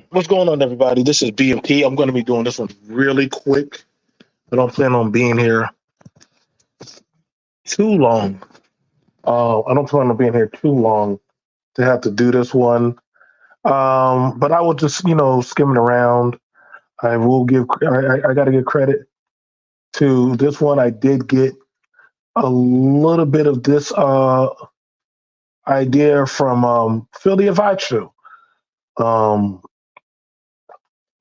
What's going on, everybody? This is B.M.T. I'm going to be doing this one really quick. I don't plan on being here too long. I don't plan on being here too long to have to do this one. But I will just, skimming around. I will give. I got to give credit to this one. I did get a little bit of this idea from Philly of Show. Um,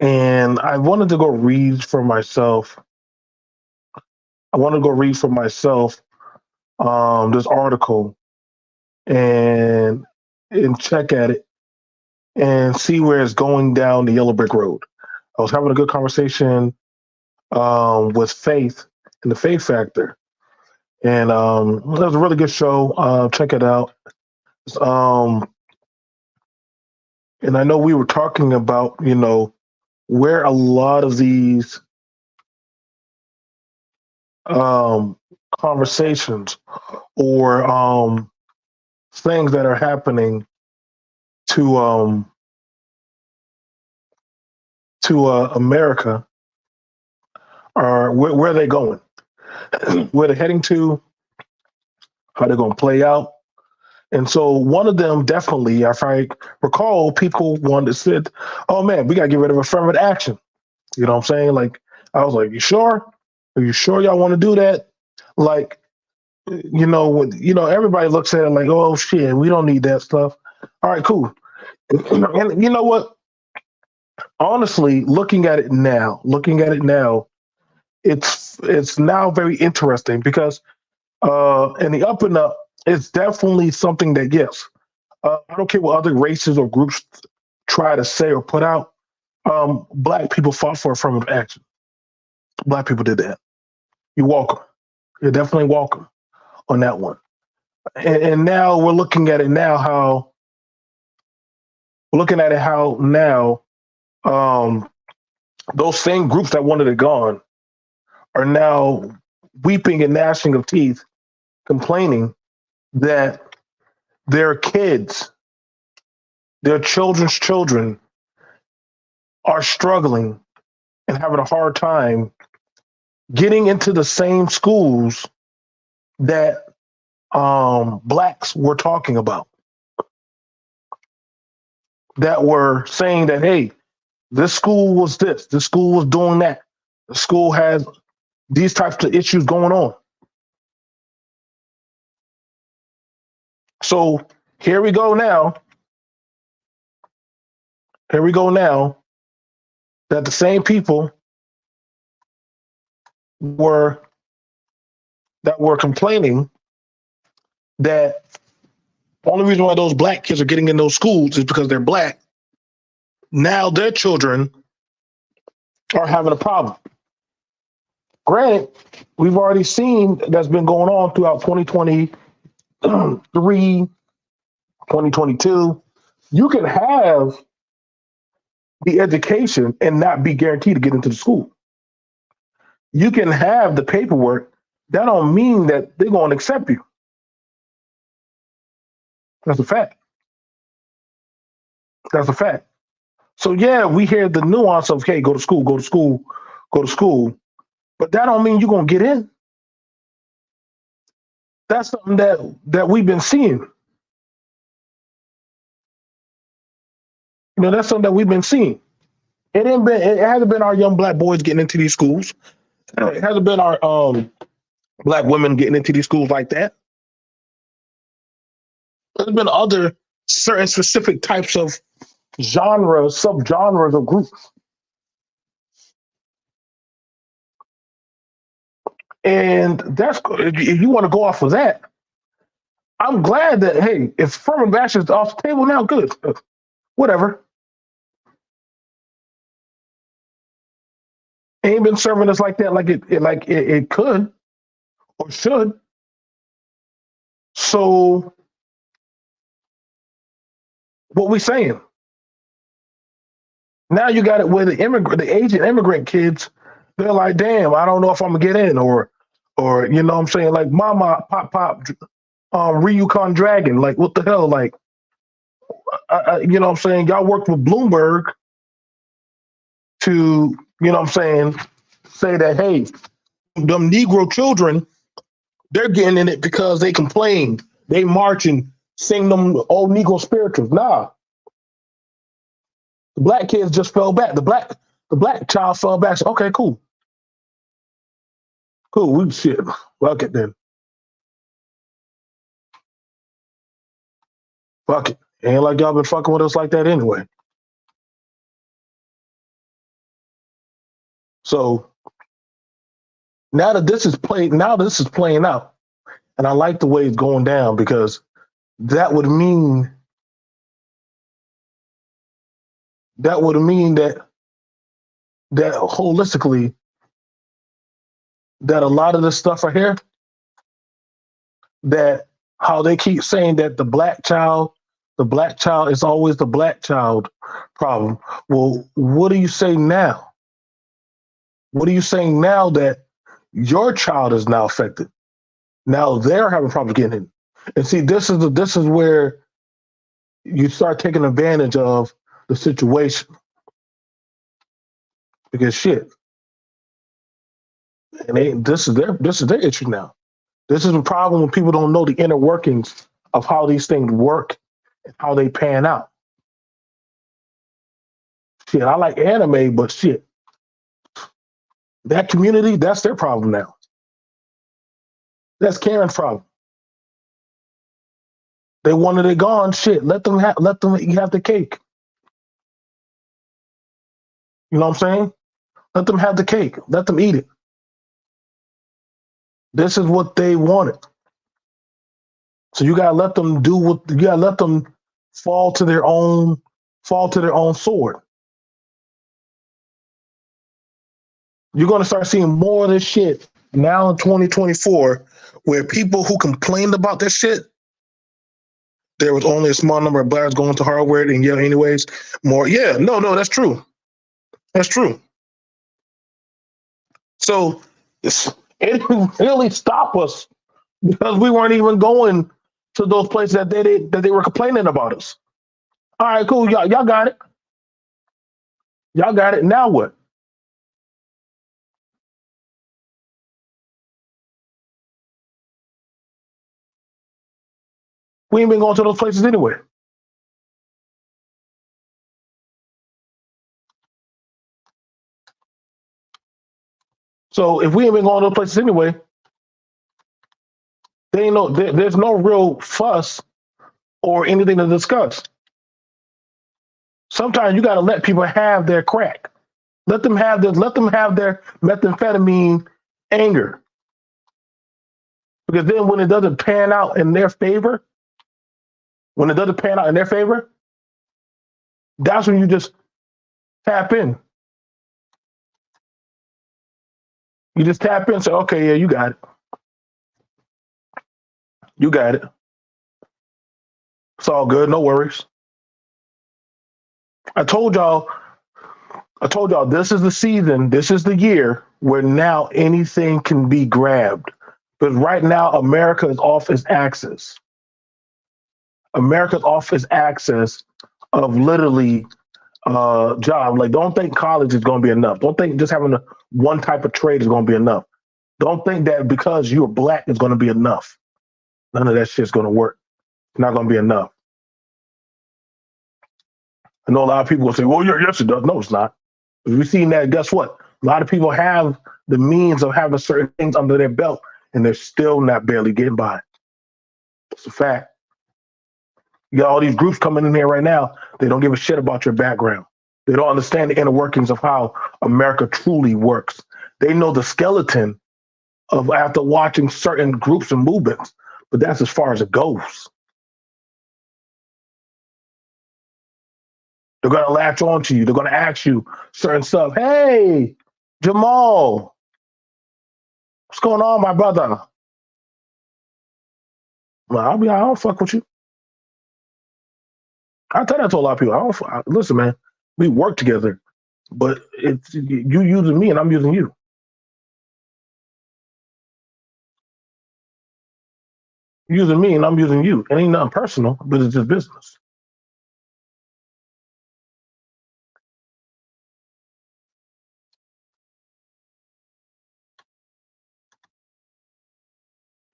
and I wanted to go read for myself. I want to go read for myself this article and check at it and see where it's going down the yellow brick road. I was having a good conversation with Faith and the Faith Factor, and it was a really good show. Check it out. Um, and I know we were talking about where a lot of these um, conversations or things that are happening to America are where are they going, where they're heading to, how they're going to play out. And so one of them definitely, if I recall, people wanted to sit, oh man, we got to get rid of affirmative action. You know what I'm saying? Like, I was like, you sure? Are you sure y'all want to do that? Like, when, everybody looks at it like, oh shit, we don't need that stuff. All right, cool. And you know what? Honestly, looking at it now, it's now very interesting because in the up and up, it's definitely something that yes, I don't care what other races or groups try to say or put out. Black people fought for affirmative action. Black people did that. You're welcome. You're definitely welcome on that one. And now we're looking at it now how now um, those same groups that wanted it gone are now weeping and gnashing of teeth, complaining that their kids, their children's children, are struggling and having a hard time getting into the same schools that blacks were talking about, that were saying that, hey, this school was this school was doing that, the school has these types of issues going on. So here we go now. Here we go now that the same people were complaining that the only reason why those black kids are getting in those schools is because they're black. Now their children are having a problem. Granted, we've already seen that's been going on throughout 2023, 2022. You can have the education and not be guaranteed to get into the school. You can have the paperwork. That don't mean that they're going to accept you. That's a fact. That's a fact. So yeah, we hear the nuance of, hey, go to school, go to school, go to school. But that don't mean you're gonna get in. That's something that we've been seeing. That's something that we've been seeing. It hasn't been our young black boys getting into these schools. It hasn't been our black women getting into these schools like that. There's been other certain specific types of genres, subgenres of groups. And that's, if you want to go off of that, I'm glad that, hey, if affirmative action is off the table now, good. Whatever. Ain't been serving us like that, like it could or should. So what we saying? Now you got it where the Asian immigrant kids, they're like, damn, I don't know if I'm gonna get in, or you know what I'm saying, like mama, pop, Ryukon Dragon, like what the hell, like You know what I'm saying? Y'all worked with Bloomberg to, you know what I'm saying, say that, hey, them Negro children, they're getting in it because they complain. They march and sing them old Negro spirituals. Nah, the black kids just fell back. The black child fell back. So, okay, cool. Cool. We shit. Fuck it then. Fuck it. Ain't like y'all been fucking with us like that anyway. So now this is playing out. And I like the way it's going down because that would mean that holistically that a lot of this stuff right here, that how they keep saying that the black child is always the black child problem. Well, what do you say now? What are you saying now that your child is now affected? Now they're having problems getting in. And see, this is where you start taking advantage of the situation because shit, and this is their issue now. This is the problem when people don't know the inner workings of how these things work and how they pan out. Shit, I like anime, but shit, that community, that's their problem now. That's Karen's problem. They wanted it gone. Shit, let them have the cake. You know what I'm saying? Let them have the cake. Let them eat it. This is what they wanted. So you gotta let them do what you gotta let them fall to their own sword. You're gonna start seeing more of this shit now in 2024, where people who complained about this shit, there was only a small number of blacks going to Harvard and Yale anyways. More, yeah, no, that's true. That's true. So it didn't really stop us because we weren't even going to those places that they were complaining about us. All right, cool. Y'all got it. Y'all got it. Now what? We ain't been going to those places anyway. So if we ain't been going to those places anyway, there's no real fuss or anything to discuss. Sometimes you got to let people have their crack. Let them have this. Let them have their methamphetamine anger. Because then when it doesn't pan out in their favor, that's when you just tap in. You just tap in and say, okay, yeah, you got it. You got it. It's all good. No worries. I told y'all, this is the season, this is the year where now anything can be grabbed. But right now, America is off its axis. America's off its axis of literally job. Like, don't think college is going to be enough. Don't think just having one type of trade is going to be enough. Don't think that because you're black is going to be enough. None of that shit's going to work. It's not going to be enough. I know a lot of people will say, well, yes, it does. No, it's not. If we've seen that, guess what? A lot of people have the means of having certain things under their belt, and they're still not barely getting by. It's a fact. You got all these groups coming in here right now. They don't give a shit about your background. They don't understand the inner workings of how America truly works. They know the skeleton of after watching certain groups and movements, but that's as far as it goes. They're going to latch on to you. They're going to ask you certain stuff. Hey, Jamal, what's going on, my brother? Well, I don't fuck with you. I tell that to a lot of people. Listen, man, we work together, but it's you using me and I'm using you. Using me and I'm using you. It ain't nothing personal, but it's just business.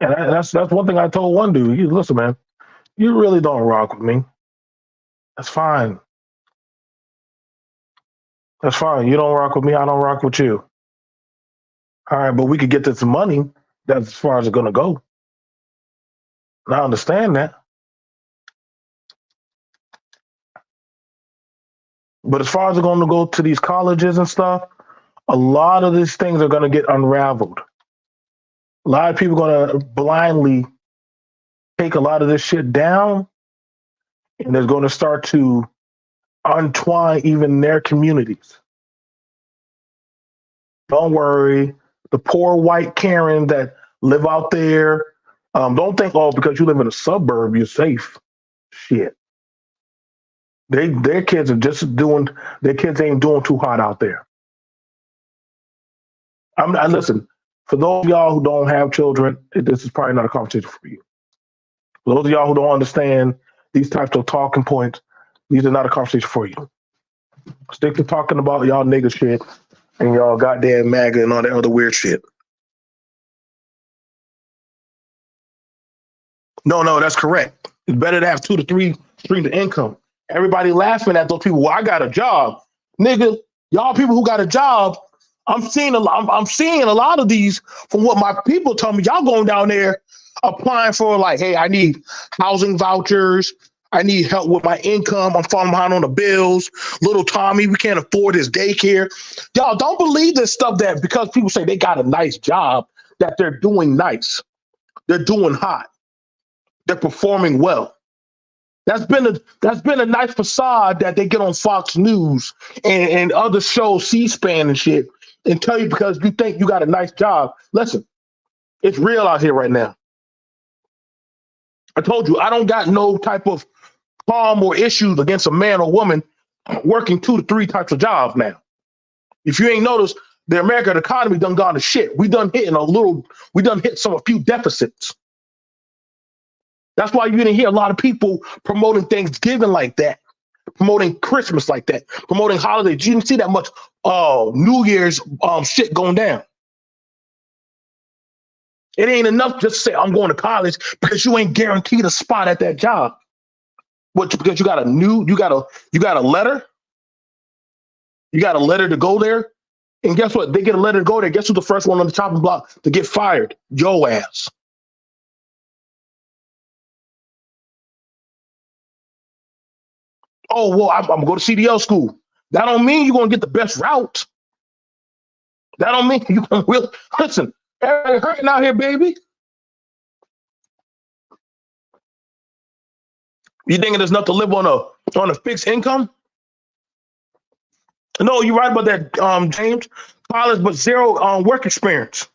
And that's one thing I told one dude. You listen, man, you really don't rock with me. That's fine. That's fine. You don't rock with me. I don't rock with you. All right, but we could get this money. That's as far as it's gonna go. And I understand that. But as far as it's going to go to these colleges and stuff, a lot of these things are going to get unraveled. A lot of people are going to blindly take a lot of this shit down, and they're going to start to untwine even their communities. Don't worry. The poor white Karen that live out there, don't think, oh, because you live in a suburb, you're safe. Shit. Their kids are just doing, their kids ain't doing too hot out there. Listen, for those of y'all who don't have children, this is probably not a conversation for you. For those of y'all who don't understand these types of talking points, these are not a conversation for you. Stick to talking about y'all nigga shit and y'all goddamn MAGA and all that other weird shit. No, that's correct. It's better to have 2 to 3 streams of income. Everybody laughing at those people. Well, I got a job, nigga. Y'all people who got a job, I'm seeing a lot of these from what my people tell me. Y'all going down there applying for like, hey, I need housing vouchers. I need help with my income. I'm falling behind on the bills. Little Tommy, we can't afford his daycare. Y'all don't believe this stuff that because people say they got a nice job, that they're doing nice. They're doing hot. They're performing well. That's been a nice facade that they get on Fox News and other shows, C-SPAN and shit, and tell you because you think you got a nice job. Listen, it's real out here right now. I told you I don't got no type of harm or issues against a man or woman working 2 to 3 types of jobs now. If you ain't noticed, the American economy done gone to shit. We done hit a few deficits. That's why you didn't hear a lot of people promoting Thanksgiving like that, promoting Christmas like that, promoting holidays. You didn't see that much New Year's shit going down. It ain't enough just to say I'm going to college because you ain't guaranteed a spot at that job. What? Because you got a letter. You got a letter to go there, and guess what? They get a letter to go there. Guess who's the first one on the chopping block to get fired? Yo ass. Oh, well, I'm going to go to CDL school. That don't mean you're going to get the best route. That don't mean you're going to really. Listen, everybody hurting out here, baby. You thinking there's enough to live on a fixed income? No, you're right about that, James. College, but zero work experience.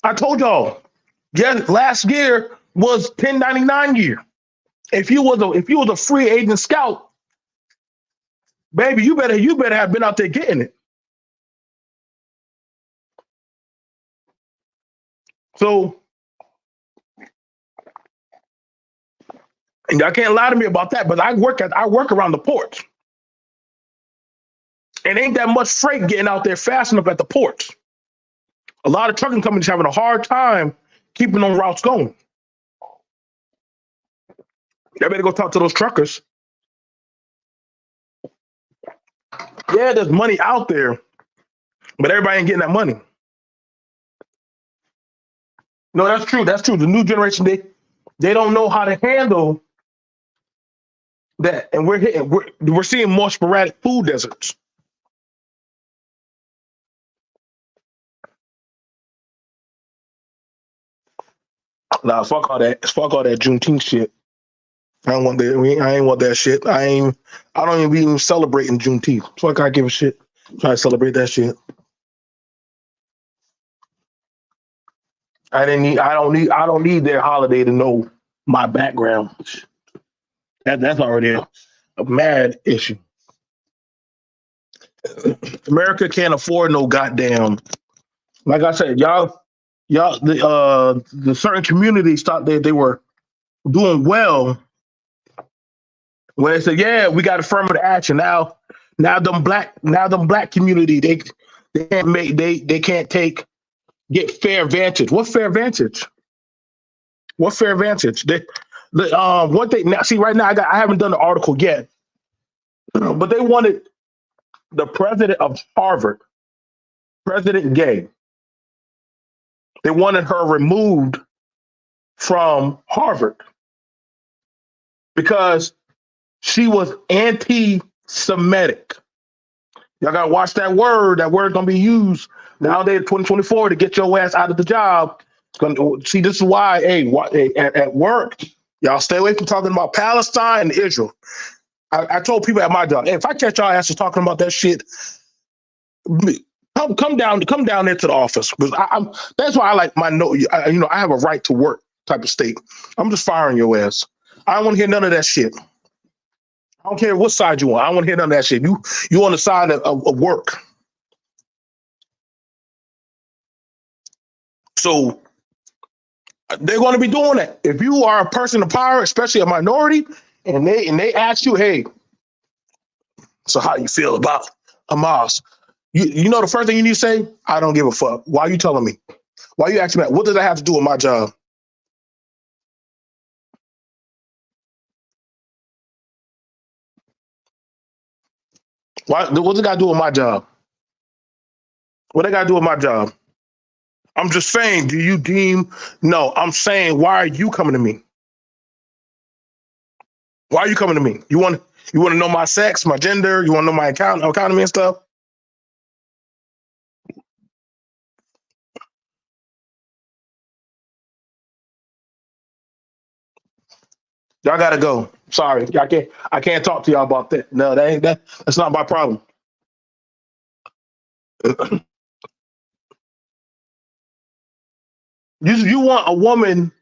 I told y'all, yes, last year was 1099 year. If you was a free agent scout, baby, you better have been out there getting it. So, and y'all can't lie to me about that. But I work around the ports, and ain't that much freight getting out there fast enough at the ports. A lot of trucking companies having a hard time keeping them routes going. Y'all better go talk to those truckers. Yeah, there's money out there, but everybody ain't getting that money. No, that's true. That's true. The new generation, they don't know how to handle that, and we're seeing more sporadic food deserts. Nah, fuck all that. Fuck all that Juneteenth shit. I don't want that. I ain't want that shit. I don't even be celebrating Juneteenth. Fuck, I give a shit. Try to celebrate that shit. I don't need their holiday to know my background. That's already a mad issue. America can't afford no goddamn. Like I said, the certain communities thought they were doing well when they said, yeah, we got affirmative action. Now them black community, they can't take get fair advantage. What fair advantage? What fair advantage? One thing now, see, right now I haven't done the article yet, but they wanted the president of Harvard, President Gay. They wanted her removed from Harvard because she was anti-Semitic. Y'all gotta watch that word. That word gonna be used nowadays, 2024, to get your ass out of the job. See, this is why, at work, y'all stay away from talking about Palestine and Israel. I told people at my job, hey, if I catch y'all asses talking about that shit, come down there to the office, because that's why I like my no. I have a right to work type of state. I'm just firing your ass. I don't want to hear none of that shit. I don't care what side you on. I don't want to hear none of that shit. You on the side of work. So they're going to be doing that. If you are a person of power, especially a minority, and they ask you, hey, so how you feel about Hamas? You know the first thing you need to say, I don't give a fuck. Why are you telling me? Why are you asking me that? What does that have to do with my job? What does it got to do with my job? What they got to do with my job? I'm just saying, do you deem? No, I'm saying, why are you coming to me? Why are you coming to me? You want to know my sex, my gender? You want to know my economy and stuff? Y'all gotta go. Sorry, I can't talk to y'all about that. No, that's not my problem. You want a woman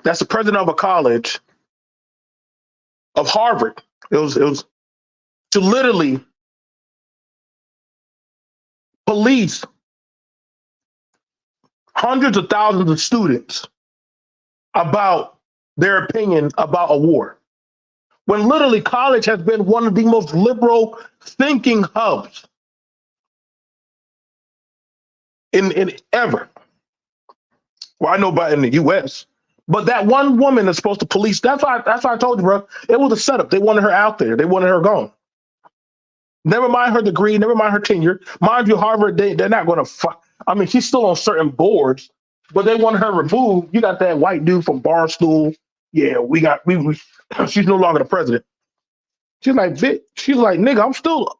that's the president of a college of Harvard. It was to literally police hundreds of thousands of students about their opinion about a war. When literally college has been one of the most liberal thinking hubs in ever. Well, I know about in the US. But that one woman is supposed to police. That's why I told you, bro. It was a setup. They wanted her out there. They wanted her gone. Never mind her degree. Never mind her tenure. Mind you, Harvard, they're not going to. I mean, she's still on certain boards, but they wanted her removed. You got that white dude from Barstool. Yeah, we she's no longer the president. She's like, Vic, she's like, nigga, I'm still.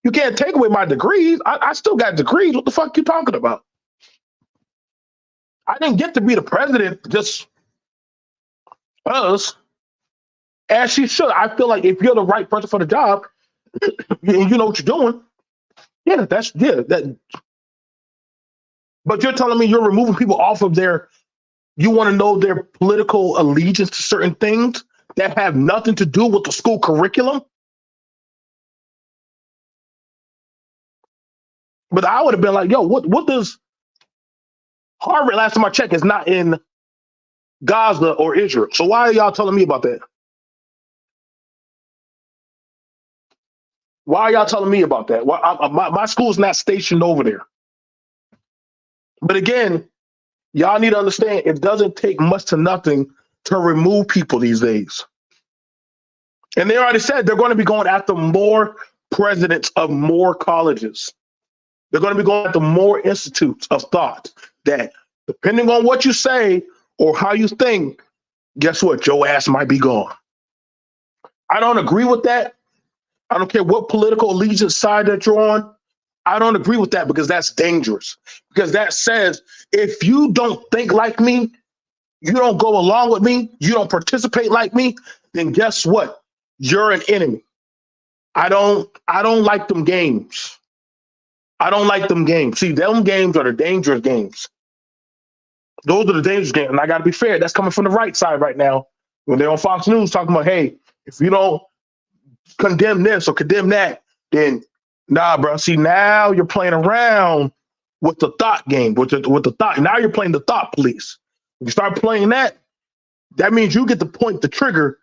You can't take away my degrees. I still got degrees. What the fuck you talking about? I didn't get to be the president just us, as she should. I feel like if you're the right person for the job, you know what you're doing. Yeah, that. But you're telling me you're removing people off of their. You want to know their political allegiance to certain things that have nothing to do with the school curriculum. But I would have been like, yo, what does Harvard? Last time I checked, is not in Gaza or Israel. So why are y'all telling me about that? Why are y'all telling me about that? Why, my school's not stationed over there. But again, y'all need to understand it doesn't take much to nothing to remove people these days. And they already said they're going to be going after more presidents of more colleges. They're going to be going after more institutes of thought that, depending on what you say or how you think, guess what? Your ass might be gone. I don't agree with that. I don't care what political allegiance side that you're on. I don't agree with that because that's dangerous. Because that says if you don't think like me, you don't go along with me, you don't participate like me, then guess what? You're an enemy. I don't like them games. I don't like them games. See, them games are the dangerous games. Those are the dangerous games. And I got to be fair. That's coming from the right side right now. When they're on Fox News talking about, hey, if you don't condemn this or condemn that, then nah, bro. See, now you're playing around with the thought game, with the thought. Now you're playing the thought police. When you start playing that, that means you get to point the trigger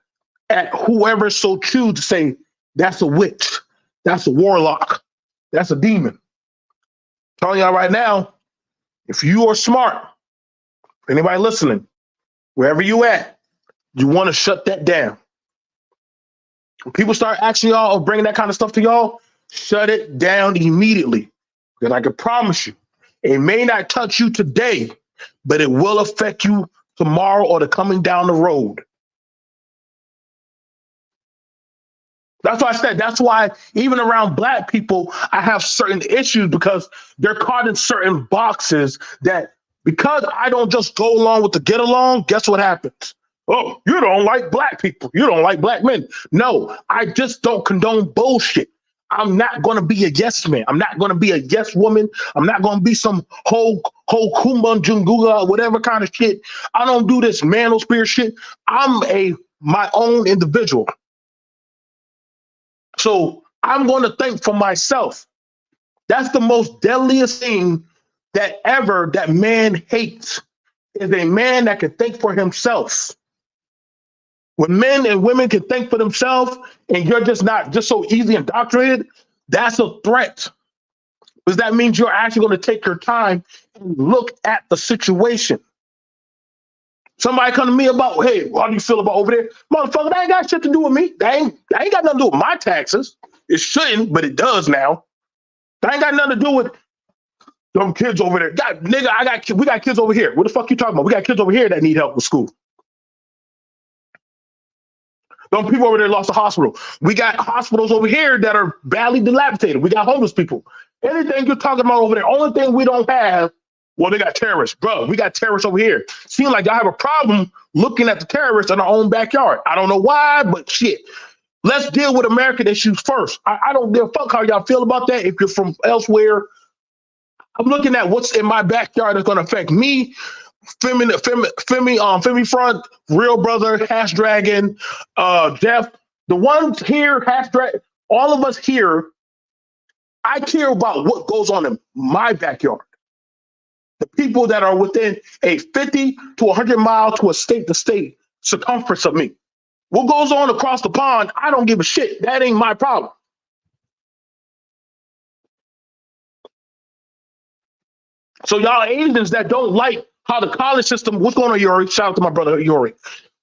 at whoever so choose to say, that's a witch, that's a warlock, that's a demon. I'm telling y'all right now, If you are smart, anybody listening, wherever you at, you want to shut that down. When people start asking y'all or bringing that kind of stuff to y'all, shut it down immediately. Because I can promise you, it may not touch you today, but it will affect you tomorrow or the coming down the road. That's why I said, that's why even around black people, I have certain issues because they're caught in certain boxes that because I don't just go along with the get along, guess what happens? Oh, you don't like black people. You don't like black men. No, I just don't condone bullshit. I'm not going to be a yes man. I'm not going to be a yes woman. I'm not going to be some whole kumba junguga, whatever kind of shit. I don't do this manosphere shit. I'm my own individual. So I'm going to think for myself. That's the most deadliest thing that man hates is a man that can think for himself. When men and women can think for themselves and you're just not just so easy indoctrinated, that's a threat. Because that means you're actually going to take your time and look at the situation. Somebody come to me about, hey, how do you feel about over there? Motherfucker, that ain't got shit to do with me. That ain't got nothing to do with my taxes. It shouldn't, but it does now. That ain't got nothing to do with them kids over there. God, nigga, we got kids over here. What the fuck you talking about? We got kids over here that need help with school. Them people over there lost a hospital. We got hospitals over here that are badly dilapidated. We got homeless people. Anything you're talking about over there, only thing we don't have, well, they got terrorists. Bro, we got terrorists over here. Seems like y'all have a problem looking at the terrorists in our own backyard. I don't know why, but shit. Let's deal with American issues first. I don't give a fuck how y'all feel about that. If you're from elsewhere, I'm looking at what's in my backyard that's going to affect me. Femi Front, Real Brother, Hash Dragon, Jeff, the ones here, Hash Dragon, all of us here, I care about what goes on in my backyard. The people that are within a 50 to 100 mile to a state to state circumference of me. What goes on across the pond, I don't give a shit. That ain't my problem. So y'all Asians that don't like how the college system, what's going on, Yuri? Shout out to my brother, Yuri.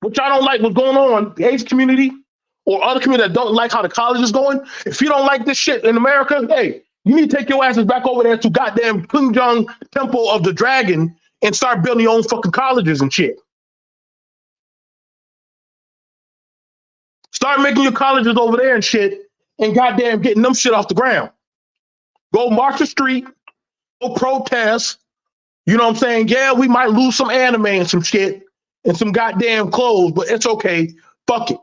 What y'all don't like what's going on, the Asian community or other community that don't like how the college is going, if you don't like this shit in America, hey, you need to take your asses back over there to goddamn Kunjung Temple of the Dragon and start building your own fucking colleges and shit. Start making your colleges over there and shit and goddamn getting them shit off the ground. Go march the street, go protest. You know what I'm saying? Yeah, we might lose some anime and some shit and some goddamn clothes, but it's okay. Fuck it.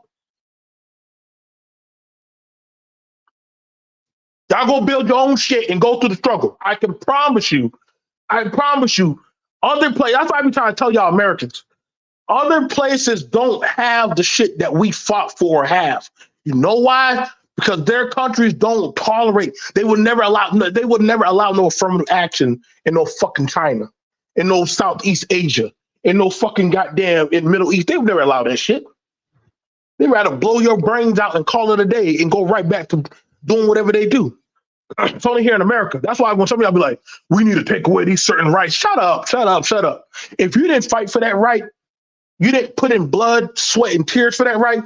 Y'all go build your own shit and go through the struggle. I can promise you. Other places, that's why I be trying to tell y'all Americans. Other places don't have the shit that we fought for or have. You know why? Because their countries don't tolerate. They would never allow no affirmative action in no fucking China, in no Southeast Asia, in no fucking goddamn in Middle East. They would never allow that shit. They'd rather blow your brains out and call it a day and go right back to doing whatever they do. It's only here in America. That's why when some of y'all be like, we need to take away these certain rights. Shut up. If you didn't fight for that right, you didn't put in blood, sweat, and tears for that right,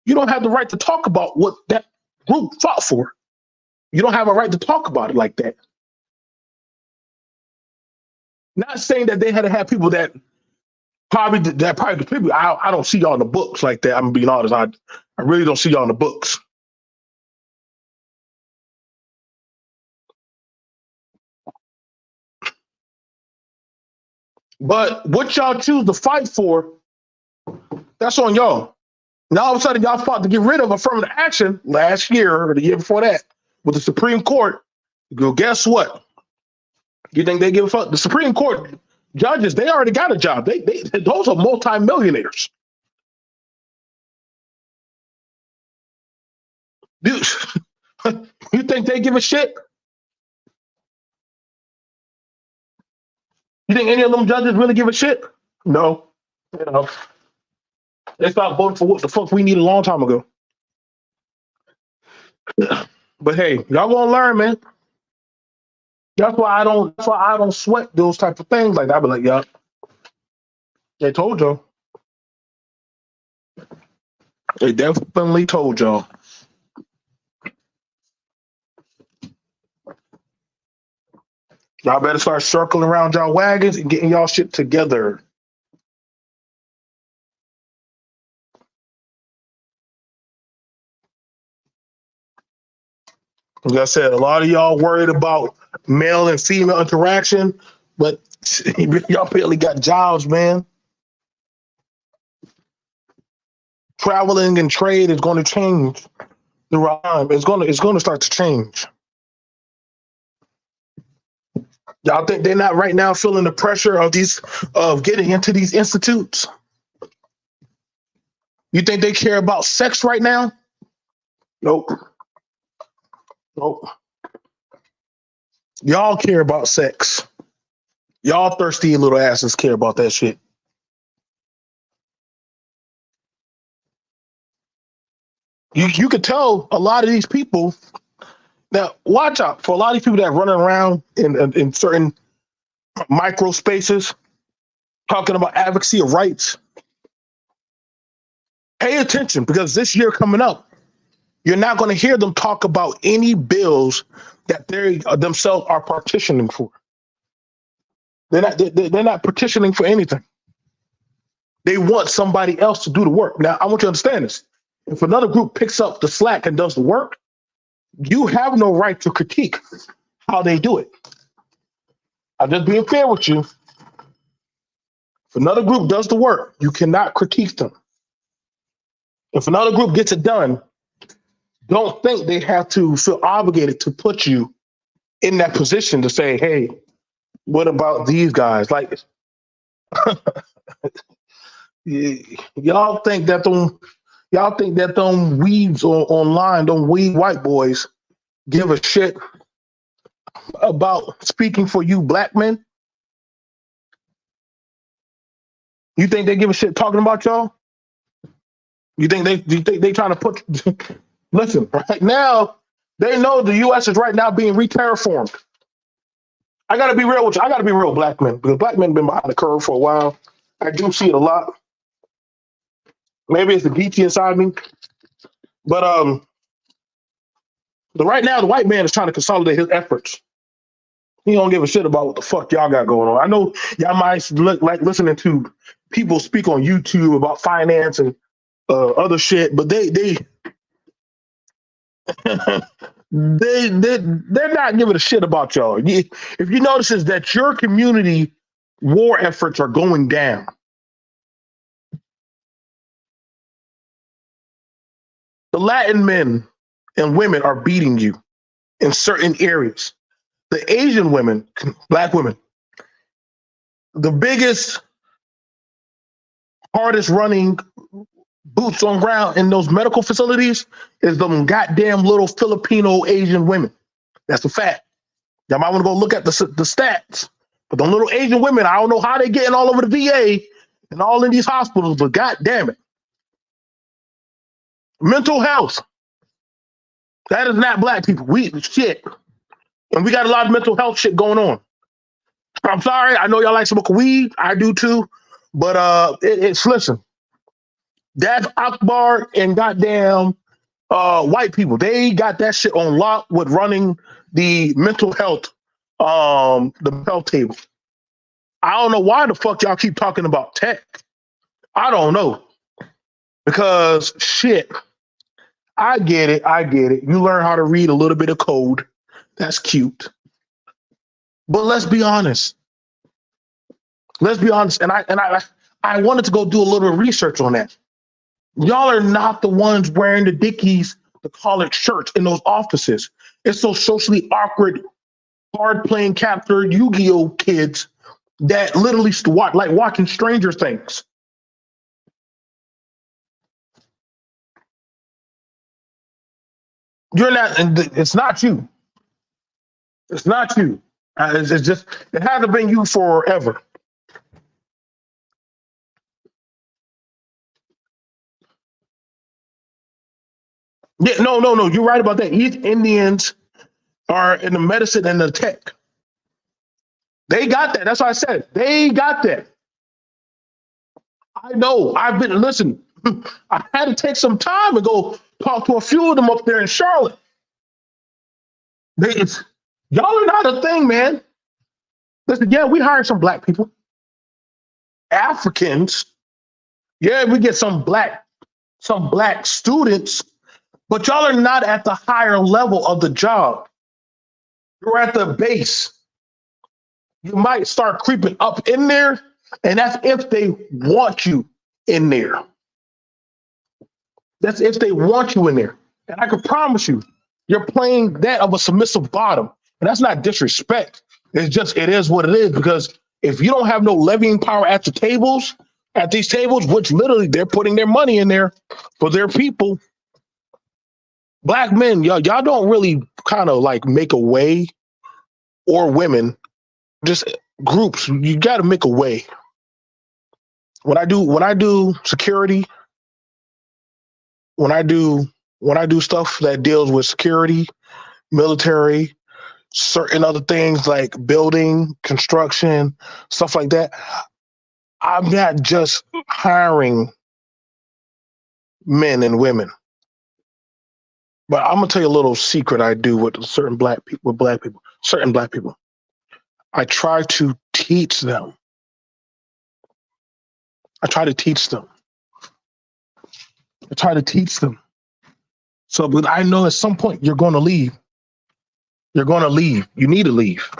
you don't have the right to talk about what that group fought for. You don't have a right to talk about it like that. Not saying that they had to have people that probably contribute. I don't see y'all in the books like that. I'm being honest. I really don't see y'all in the books. But what y'all choose to fight for, that's on y'all. Now all of a sudden y'all fought to get rid of affirmative action last year or the year before that with the Supreme Court. Go, guess what? You think they give a fuck? The Supreme Court judges, they already got a job. Those are multimillionaires. Dude, you think they give a shit? You think any of them judges really give a shit? No. You know, they stopped voting for what the fuck we need a long time ago. But hey, y'all gonna learn, man. That's why I don't sweat those type of things. Like I be like, yeah, they told y'all. They definitely told y'all. Y'all better start circling around y'all wagons and getting y'all shit together. Like I said, a lot of y'all worried about male and female interaction, but y'all barely got jobs, man. Traveling and trade is going to change throughout time. It's going to start to change. Y'all think they're not right now feeling the pressure of getting into these institutes? You think they care about sex right now? Nope. Nope. Y'all care about sex. Y'all thirsty little asses care about that shit. You could tell a lot of these people. Now, watch out for a lot of people that are running around in certain micro spaces talking about advocacy of rights. Pay attention because this year coming up, you're not going to hear them talk about any bills that they themselves are partitioning for. They're not petitioning for anything. They want somebody else to do the work. Now, I want you to understand this. If another group picks up the slack and does the work, you have no right to critique how they do it. I'm just being fair with you. If another group does the work, you cannot critique them. If another group gets it done, don't think they have to feel obligated to put you in that position to say, hey, what about these guys? Like, y'all think that them weeds online, them weed white boys give a shit about speaking for you black men? You think they give a shit talking about y'all? You think they trying to put listen, right now, they know the US is right now being re-terraformed. I gotta be real with you. I gotta be real, black men, because black men been behind the curve for a while. I do see it a lot. Maybe it's the geeky inside me. But right now the white man is trying to consolidate his efforts. He don't give a shit about what the fuck y'all got going on. I know y'all might look like listening to people speak on YouTube about finance and other shit, but they're not giving a shit about y'all. If you notice is that your community war efforts are going down. The Latin men and women are beating you in certain areas. The Asian women, black women, the biggest, hardest running boots on ground in those medical facilities is them goddamn little Filipino Asian women. That's a fact. Y'all might want to go look at the stats. But the little Asian women, I don't know how they're getting all over the VA and all in these hospitals, but god damn it. Mental health. That is not black people. We shit. And we got a lot of mental health shit going on. I'm sorry. I know y'all like smoking weed. I do too. But it's listen. That's Akbar and goddamn white people. They got that shit on lock with running the mental health table. I don't know why the fuck y'all keep talking about tech. I don't know. Because shit, I get it. I get it. You learn how to read a little bit of code. That's cute. But let's be honest. Let's be honest. And I wanted to go do a little research on that. Y'all are not the ones wearing the Dickies, the collared shirts in those offices. It's those socially awkward, hard playing capture Yu-Gi-Oh kids that literally watch, like watching Stranger Things. You're not. It's not you. It's not you. It's just. It hasn't been you forever. Yeah. No. No. No. You're right about that. East Indians are in the medicine and the tech. They got that. That's why I said they got that. I know. Listen, I had to take some time and go talk to a few of them up there in Charlotte. Y'all are not a thing, man. Listen, yeah, we hire some black people, Africans. Yeah, we get some black students, but y'all are not at the higher level of the job. You're at the base. You might start creeping up in there, and that's if they want you in there. That's if they want you in there. And I can promise you, you're playing that of a submissive bottom. And that's not disrespect. It is what it is. Because if you don't have no levying power at these tables, which literally they're putting their money in there for their people, black men, y'all don't really kind of like make a way, or women, just groups. You got to make a way. When I do security, when I do stuff that deals with security, military, certain other things like building, construction, stuff like that, I'm not just hiring men and women. But I'm gonna tell you a little secret I do with certain black people, certain black people. I try to teach them. I try to teach them. So, but I know at some point you're going to leave. You're going to leave. You need to leave.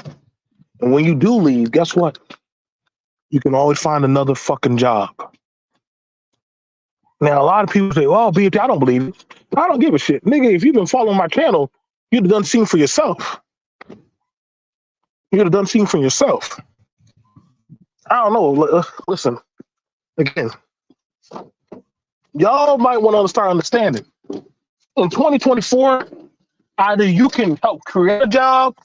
And when you do leave, guess what? You can always find another fucking job. Now, a lot of people say, "Oh, B.M.T, I don't believe it." I don't give a shit. Nigga, if you've been following my channel, you'd have done seen for yourself. You'd have done seen for yourself. I don't know. Listen, again, y'all might want to start understanding. In 2024, either you can help create a job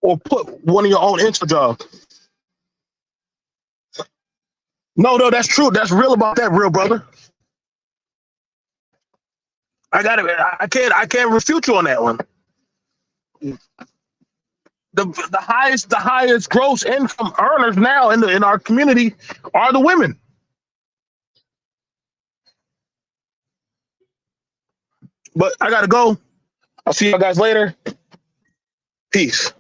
or put one of your own into a job. No, that's true. That's real about that, real brother. I can't refute you on that one. The highest gross income earners now in our community are the women. But I gotta go. I'll see you guys later. Peace.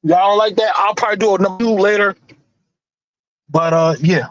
Y'all don't like that? I'll probably do another later. But yeah.